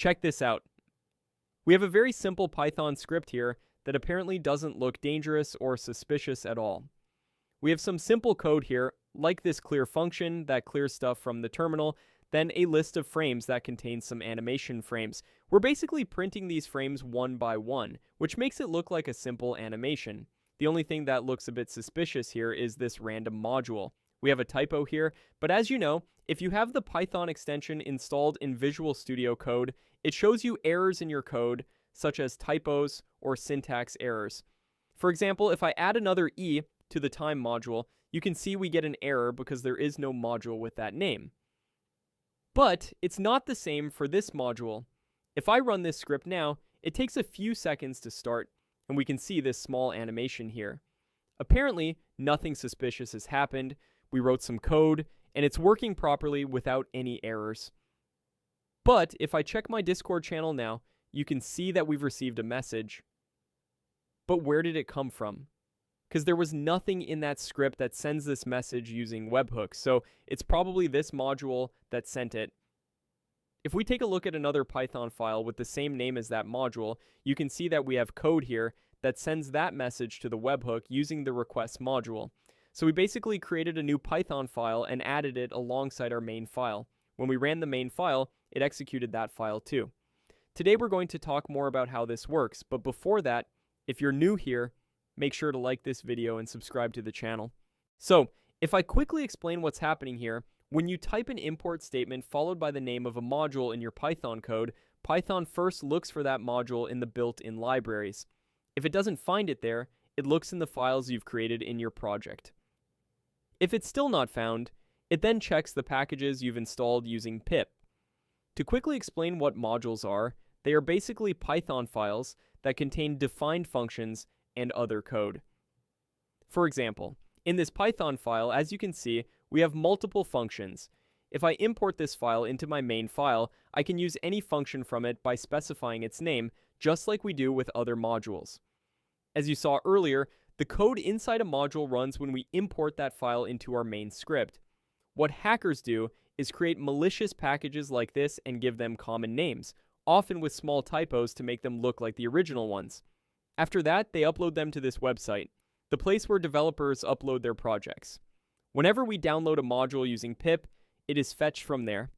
Check this out. We have a very simple Python script here that apparently doesn't look dangerous or suspicious at all. We have some simple code here, like this clear function that clears stuff from the terminal, then a list of frames that contains some animation frames. We're basically printing these frames one by one, which makes it look like a simple animation. The only thing that looks a bit suspicious here is this random module. We have a typo here, but as you know, if you have the Python extension installed in Visual Studio Code, it shows you errors in your code, such as typos or syntax errors. For example, if I add another E to the time module, you can see we get an error because there is no module with that name. But it's not the same for this module. If I run this script now, it takes a few seconds to start, and we can see this small animation here. Apparently, nothing suspicious has happened. We wrote some code, and it's working properly without any errors. But if I check my Discord channel now, you can see that we've received a message. But where did it come from? Because there was nothing in that script that sends this message using webhooks, so it's probably this module that sent it. If we take a look at another Python file with the same name as that module, you can see that we have code here that sends that message to the webhook using the request module. So we basically created a new Python file and added it alongside our main file. When we ran the main file, it executed that file too. Today we're going to talk more about how this works, but before that, if you're new here, make sure to like this video and subscribe to the channel. So, if I quickly explain what's happening here, when you type an import statement followed by the name of a module in your Python code, Python first looks for that module in the built-in libraries. If it doesn't find it there, it looks in the files you've created in your project. If it's still not found, it then checks the packages you've installed using pip. To quickly explain what modules are, they are basically Python files that contain defined functions and other code. For example, in this Python file, as you can see, we have multiple functions. If I import this file into my main file, I can use any function from it by specifying its name, just like we do with other modules. As you saw earlier, the code inside a module runs when we import that file into our main script. What hackers do is create malicious packages like this and give them common names, often with small typos to make them look like the original ones. After that, they upload them to this website, the place where developers upload their projects. Whenever we download a module using pip, it is fetched from there.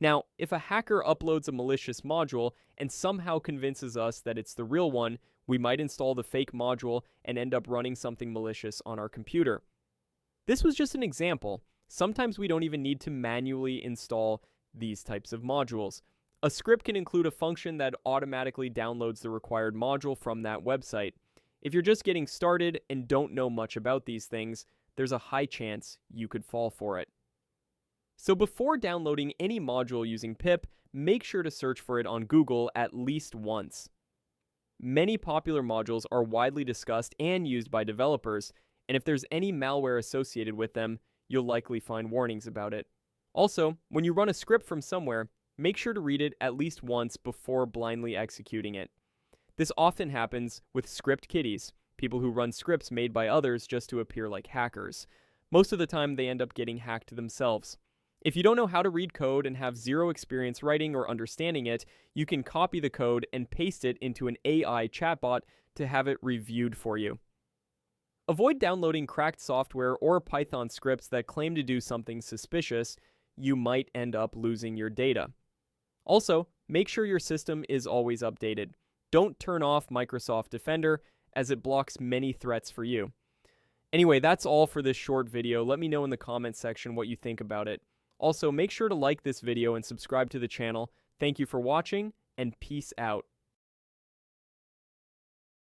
Now, if a hacker uploads a malicious module and somehow convinces us that it's the real one, we might install the fake module and end up running something malicious on our computer. This was just an example. Sometimes we don't even need to manually install these types of modules. A script can include a function that automatically downloads the required module from that website. If you're just getting started and don't know much about these things, there's a high chance you could fall for it. So before downloading any module using pip, make sure to search for it on Google at least once. Many popular modules are widely discussed and used by developers, and if there's any malware associated with them, you'll likely find warnings about it. Also, when you run a script from somewhere, make sure to read it at least once before blindly executing it. This often happens with script kiddies, people who run scripts made by others just to appear like hackers. Most of the time, they end up getting hacked themselves. If you don't know how to read code and have zero experience writing or understanding it, you can copy the code and paste it into an AI chatbot to have it reviewed for you. Avoid downloading cracked software or Python scripts that claim to do something suspicious. You might end up losing your data. Also, make sure your system is always updated. Don't turn off Microsoft Defender, as it blocks many threats for you. Anyway, that's all for this short video. Let me know in the comments section what you think about it. Also, make sure to like this video and subscribe to the channel. Thank you for watching, and peace out.